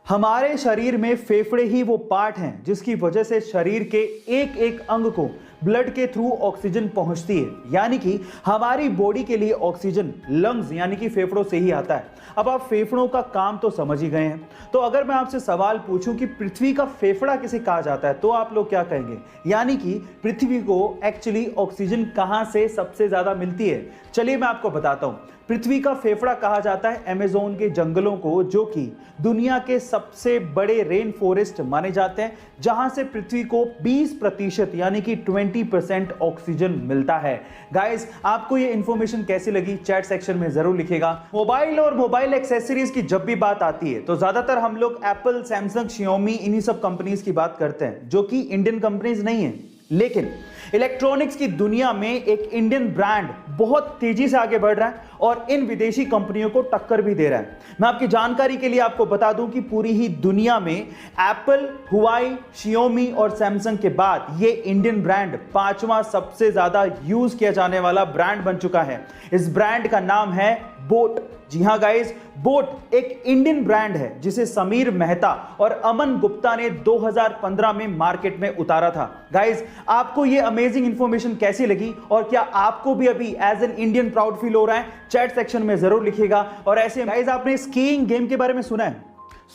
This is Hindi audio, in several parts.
हमारे शरीर में फेफड़े ही वो पार्ट हैं जिसकी वजह से शरीर के एक एक अंग को ब्लड के थ्रू ऑक्सीजन पहुंचती है। यानी कि हमारी बॉडी के लिए ऑक्सीजन लंग्स यानी कि फेफड़ों से ही आता है। अब आप फेफड़ों का काम तो समझ ही गए हैं, तो अगर मैं आपसे सवाल पूछूं कि पृथ्वी का फेफड़ा किसे कहा जाता है तो आप लोग क्या कहेंगे? यानी कि पृथ्वी को एक्चुअली ऑक्सीजन कहां से सबसे ज्यादा मिलती है? चलिए मैं आपको बताता हूं। पृथ्वी का फेफड़ा कहा जाता है अमेज़न के जंगलों को, जो कि दुनिया के सबसे बड़े रेन फॉरेस्ट माने जाते हैं, जहां से पृथ्वी को 20% यानी कि 20% ऑक्सीजन मिलता है। गाइस, आपको ये इंफॉर्मेशन कैसी लगी चैट सेक्शन में जरूर लिखिएगा। मोबाइल और मोबाइल एक्सेसरीज की जब भी बात आती है तो ज्यादातर हम लोग एप्पल, सैमसंग, शियोमी इन्हीं सब कंपनीज की बात करते हैं, जो कि इंडियन कंपनीज नहीं है। लेकिन इलेक्ट्रॉनिक्स की दुनिया में एक इंडियन ब्रांड बहुत तेजी से आगे बढ़ रहा है और इन विदेशी कंपनियों को टक्कर भी दे रहा है। मैं आपकी जानकारी के लिए आपको बता दूं कि पूरी ही दुनिया में एप्पल, हुआई, शियोमी और सैमसंग के बाद ये इंडियन ब्रांड 5वां सबसे ज्यादा यूज किया जाने वाला ब्रांड बन चुका है। इस ब्रांड का नाम है बोट। जी हां गाइस, बोट एक इंडियन ब्रांड है जिसे समीर मेहता और अमन गुप्ता ने 2015 में मार्केट में उतारा था। गाइस, आपको ये अमेजिंग इंफॉर्मेशन कैसी लगी और क्या आपको भी अभी as an Indian proud feel हो रहा है? चैट सेक्शन में जरूर लिखिएगा। और ऐसे गाइस, आपने स्कीइंग गेम के बारे में सुना है?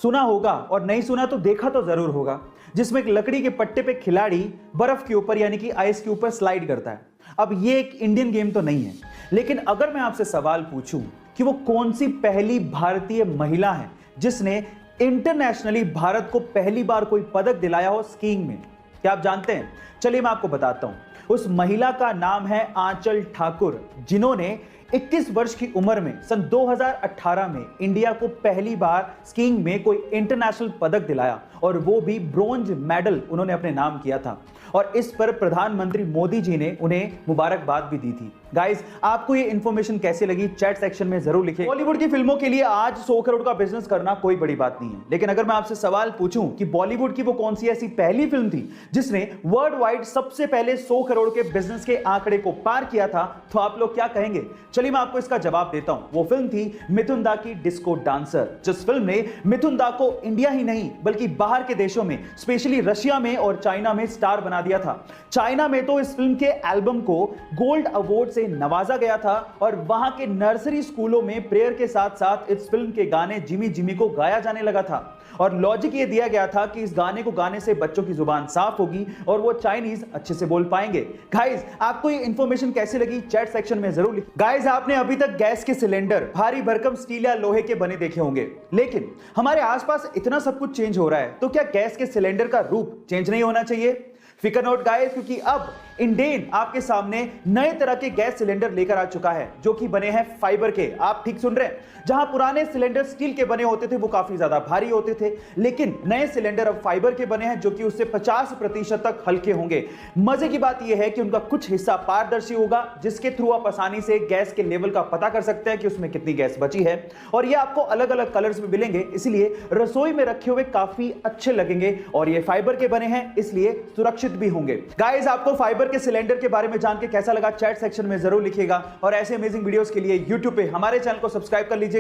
सुना होगा, और नहीं सुना तो देखा तो जरूर होगा, जिसमें एक लकड़ी के पट्टे पे खिलाड़ी बर्फ के ऊपर यानी कि आइस के ऊपर स्लाइड करता है। अब ये एक इंडियन गेम तो नहीं है, लेकिन अगर मैं आपसे सवाल पूछूं कि वो कौन सी पहली भारतीय महिला है जिसने इंटरनेशनली भारत को पहली बार कोई पदक दिलाया हो स्कीइंग में, क्या आप जानते हैं? चलिए मैं आपको बताता हूं। उस महिला का नाम है आंचल ठाकुर, जिन्होंने 21 वर्ष की उम्र में सन 2018 में इंडिया को पहली बार स्कीइंग में कोई इंटरनेशनल पदक दिलाया, और वो भी ब्रोंज मेडल उन्होंने अपने नाम किया था। और इस पर प्रधानमंत्री मोदी जी ने उन्हें मुबारकबाद भी दी थी। गाइस, आपको ये इंफॉर्मेशन कैसी लगी चैट सेक्शन में जरूर लिखिए। बॉलीवुड की फिल्मों के लिए आज 100 करोड़ का बिजनेस करना कोई बड़ी बात नहीं है, लेकिन अगर मैं आपसे सवाल पूछूं कि बॉलीवुड की वो कौन सी ऐसी पहली फिल्म थी जिसने वर्ल्ड वाइड सबसे पहले 100 करोड़ के बिजनेस के आंकड़े को पार किया था, तो आप लोग क्या कहेंगे? चलिए मैं आपको इसका जवाब देता हूं। वो फिल्म थी मिथुन दा की डिस्को डांसर, जिस फिल्म ने मिथुन दा को इंडिया ही नहीं बल्कि बाहर के देशों में, स्पेशली रशिया में और चाइना में स्टार बना दिया था। चाइना में तो इस फिल्म के एल्बम को गोल्ड अवार्ड से नवाजा गया था, और वहां के नर्सरी स्कूलों में प्रेयर के साथ साथ इस फिल्म के गाने जिमी जिमी को गाया जाने लगा था। और लॉजिक ये दिया गया था कि इस गाने को गाने से बच्चों की जुबान साफ होगी और वो चाइनीज अच्छे से बोल पाएंगे। गाइस, आपको ये इंफॉर्मेशन कैसी लगी चैट सेक्शन में जरूर लिखिए। गाइस, आपने अभी तक गैस के सिलेंडर भारी भरकम स्टील या लोहे के बने देखे होंगे, लेकिन हमारे आसपास इतना सब कुछ चेंज हो रहा है, तो क्या गैस के सिलेंडर का रूप चेंज नहीं होना चाहिए? फिकर नोट गाइस, क्योंकि अब इंडेन आपके सामने नए तरह के गैस सिलेंडर लेकर आ चुका है, जो कि बने हैं फाइबर के। आप ठीक सुन रहे हैं। जहां पुराने सिलेंडर स्टील के बने होते थे वो काफी ज्यादा भारी होते थे, लेकिन नए सिलेंडर अब फाइबर के बने हैं, जो कि उससे 50% तक हल्के होंगे। मजे की बात यह है कि उनका कुछ हिस्सा पारदर्शी होगा, जिसके थ्रू आप आसानी से गैस के लेवल का पता कर सकते हैं कि उसमें कितनी गैस बची है, और ये आपको अलग अलग कलर्स में मिलेंगे, इसलिए रसोई में रखे हुए काफी अच्छे लगेंगे। और ये फाइबर के बने हैं, इसलिए सुरक्षित भी होंगे। गाइस, आपको फाइबर के सिलेंडर के बारे में जान के कैसा लगा चैट सेक्शन में जरूर लिखिएगा, और ऐसे अमेजिंग वीडियोस के लिए YouTube पे हमारे चैनल को सब्सक्राइब कर लीजिएगा।